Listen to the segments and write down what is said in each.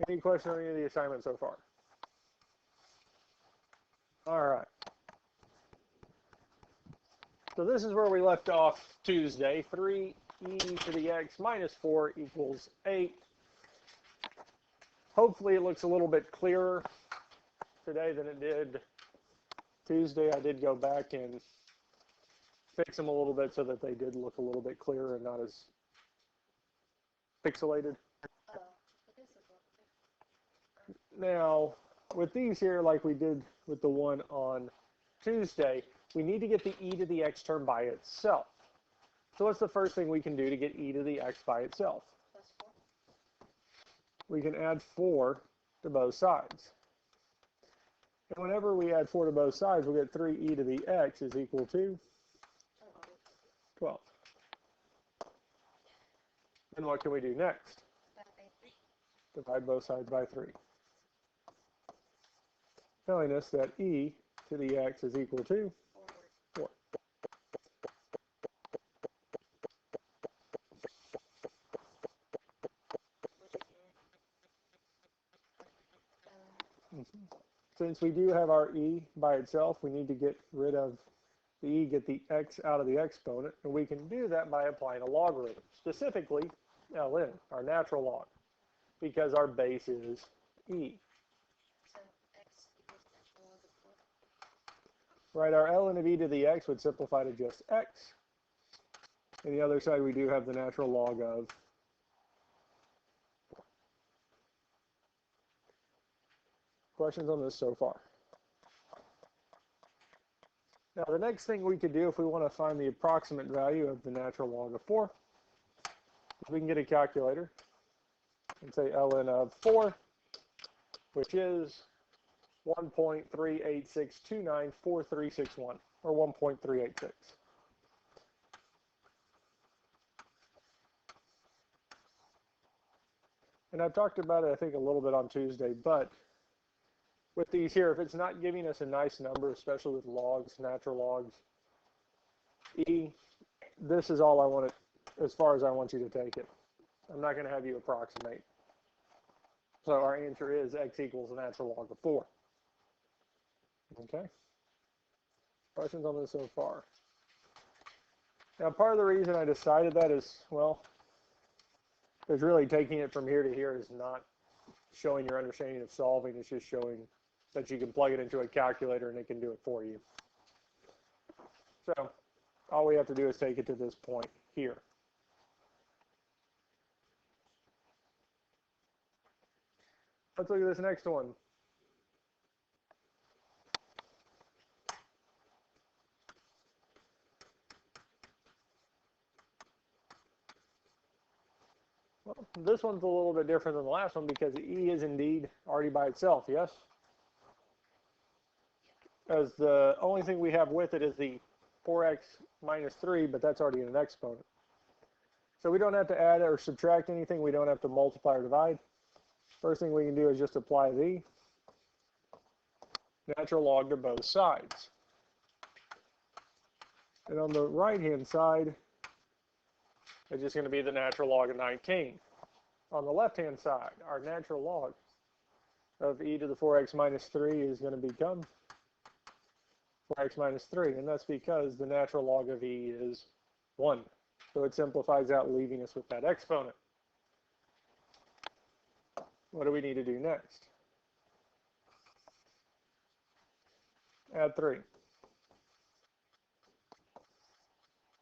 Any questions on any of the assignments so far? All right. So this is where we left off Tuesday. 3e to the x minus 4 equals 8. Hopefully it looks a little bit clearer today than it did Tuesday. I did go back and fix them a little bit so that they did look a little bit clearer and not as pixelated. Now, with these here, like we did with the one on Tuesday, we need to get the e to the x term by itself. So what's the first thing we can do to get e to the x by itself? We can add 4 to both sides. And whenever we add 4 to both sides, we'll get 3e to the x is equal to 12. And what can we do next? Divide both sides by 3. Telling us that e to the x is equal to 4. Since we do have our e by itself, we need to get rid of the e, get the x out of the exponent, and we can do that by applying a logarithm, specifically ln, our natural log, because our base is e. Right, our ln of e to the x would simplify to just x. And the other side, we do have the natural log of. Questions on this so far? Now, the next thing we could do if we want to find the approximate value of the natural log of 4, we can get a calculator and say ln of 4, which is 1.386294361, or 1.386. And I've talked about it, I think, a little bit on Tuesday, but with these here, if it's not giving us a nice number, especially with logs, natural logs, e, this is all I want it, as far as I want you to take it. I'm not going to have you approximate. So our answer is x equals the natural log of 4. Okay? Questions on this so far? Now, part of the reason I decided that is, well, is really taking it from here to here is not showing your understanding of solving. It's just showing that you can plug it into a calculator and it can do it for you. So all we have to do is take it to this point here. Let's look at this next one. Well, this one's a little bit different than the last one because e is indeed already by itself, yes? As the only thing we have with it is the 4x minus 3, but that's already an exponent. So we don't have to add or subtract anything. We don't have to multiply or divide. First thing we can do is just apply the natural log to both sides. And on the right-hand side, it's just going to be the natural log of 19. On the left-hand side, our natural log of e to the 4x minus 3 is going to become 4x minus 3, and that's because the natural log of e is 1. So it simplifies out, leaving us with that exponent. What do we need to do next? Add 3.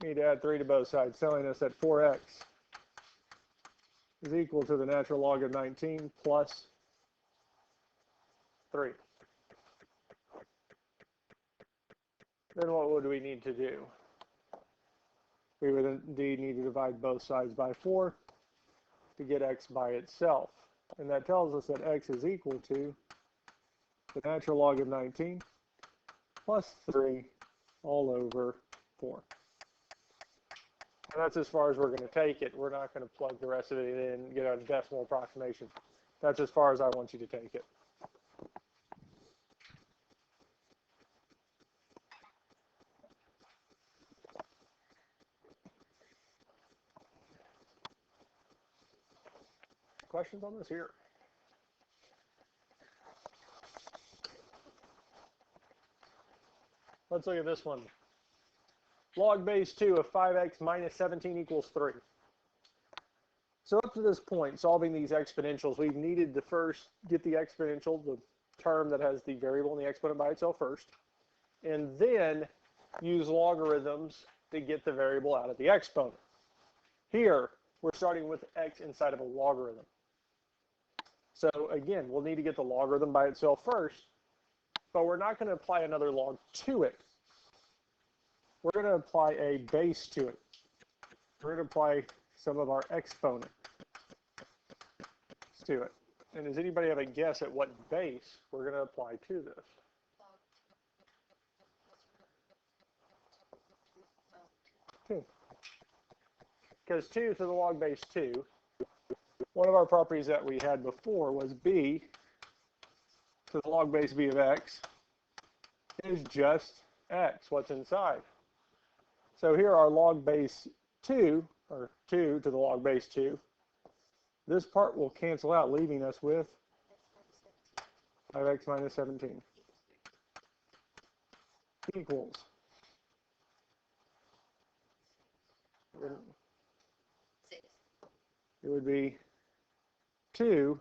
We need to add 3 to both sides, telling us that 4x is equal to the natural log of 19 plus 3. Then what would we need to do? We would indeed need to divide both sides by 4 to get x by itself. And that tells us that x is equal to the natural log of 19 plus 3 all over 4. And that's as far as we're going to take it. We're not going to plug the rest of it in and get a decimal approximation. That's as far as I want you to take it. Questions on this here? Let's look at this one. Log base 2 of 5x minus 17 equals 3. So up to this point, solving these exponentials, we've needed to first get the exponential, the term that has the variable and the exponent by itself first, and then use logarithms to get the variable out of the exponent. Here, we're starting with x inside of a logarithm. So again, we'll need to get the logarithm by itself first, but we're not going to apply another log to it. We're going to apply a base to it. We're going to apply some of our exponent to it. And does anybody have a guess at what base we're going to apply to this? Two. Because 2 to the log base 2, one of our properties that we had before was b to the log base b of x is just x, what's inside. So here our log base 2, or 2 to the log base 2, this part will cancel out, leaving us with 5x minus 17 equals. It would be 2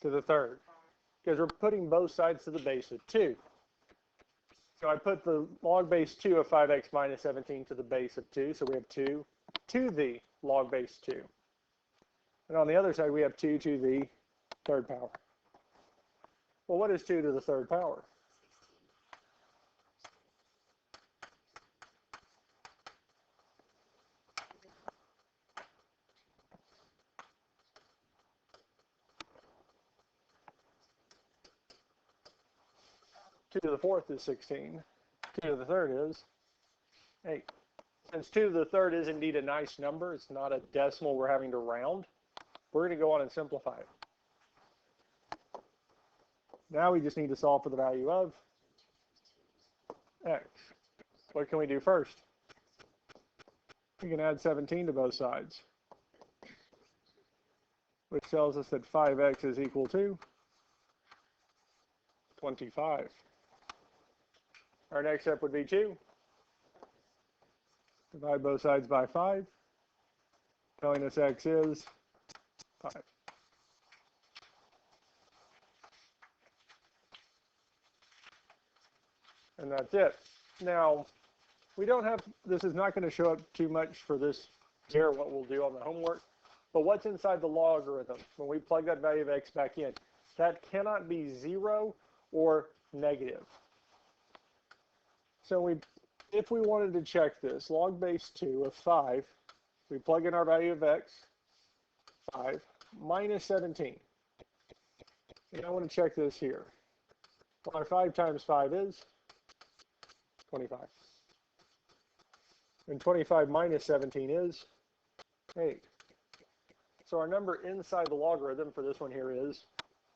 to the third, because we're putting both sides to the base of 2. So I put the log base 2 of 5x minus 17 to the base of 2, so we have 2 to the log base 2. And on the other side, we have 2 to the third power. Well, what is 2 to the third power? Two to the fourth is 16. 2 to the third is 8. Since 2 to the third is indeed a nice number, it's not a decimal we're having to round, we're going to go on and simplify it. Now we just need to solve for the value of x. What can we do first? We can add 17 to both sides, which tells us that 5x is equal to 25. Our next step would be to divide both sides by 5, telling us x is 5. And that's it. Now, we don't have, this is not going to show up too much for this here, what we'll do on the homework, but what's inside the logarithm? When we plug that value of x back in, that cannot be 0 or negative. So if we wanted to check this, log base 2 of 5, we plug in our value of x, 5, minus 17. And I want to check this here. Well, our 5 times 5 is 25. And 25 minus 17 is 8. So our number inside the logarithm for this one here is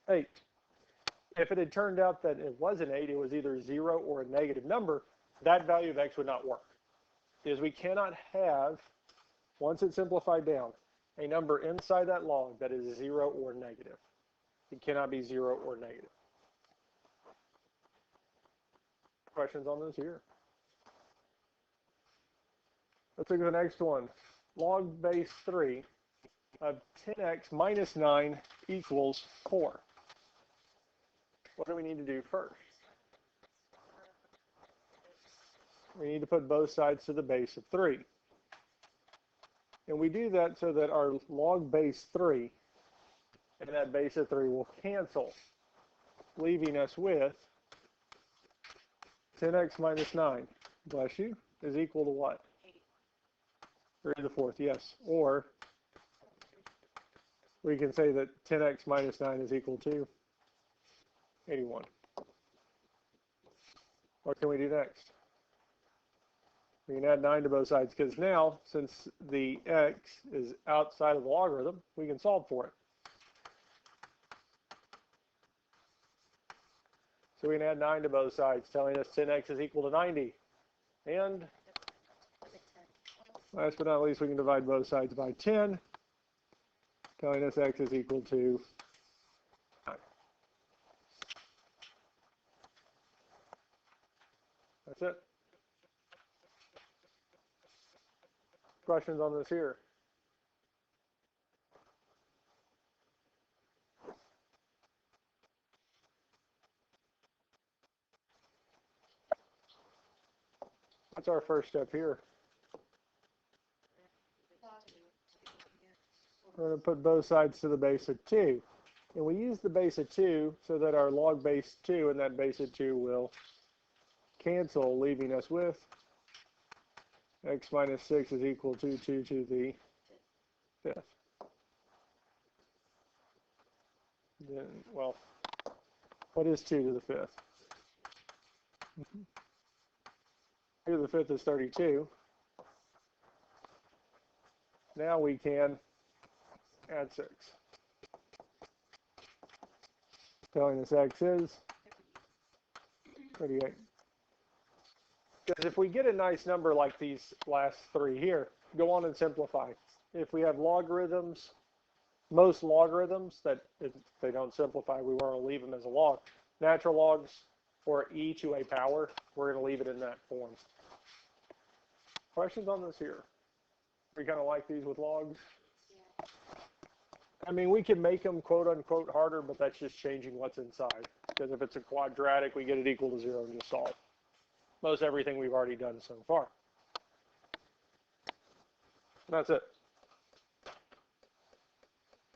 8. If it had turned out that it wasn't 8, it was either 0 or a negative number, that value of x would not work. Because we cannot have, once it's simplified down, a number inside that log that is 0 or negative. It cannot be 0 or negative. Questions on this here? Let's look at the next one. Log base 3 of 10x minus 9 equals 4. What do we need to do first? We need to put both sides to the base of 3. And we do that so that our log base 3 and that base of 3 will cancel, leaving us with 10x minus 9, bless you, is equal to what? 3 to the fourth, yes. Or we can say that 10x minus 9 is equal to 81. What can we do next? We can add 9 to both sides, because now, since the x is outside of the logarithm, we can solve for it. So we can add 9 to both sides, telling us 10x is equal to 90. And last but not least, we can divide both sides by 10, telling us x is equal to 9. That's it. Questions on this here? That's our first step here. We're going to put both sides to the base of 2. And we use the base of 2 so that our log base 2 and that base of 2 will cancel, leaving us with x minus 6 is equal to 2 to the 5th. Then, well, what is 2 to the 5th? 2 to the 5th is 32. Now we can add 6. Telling us x is 38. Because if we get a nice number like these last 3 here, go on and simplify. If we have logarithms, most logarithms that if they don't simplify, we want to leave them as a log. Natural logs or e to a power, we're going to leave it in that form. Questions on this here? We kind of like these with logs. I mean, we can make them quote unquote harder, but that's just changing what's inside. Because if it's a quadratic, we get it equal to 0 and just solve. Most everything we've already done so far. That's it.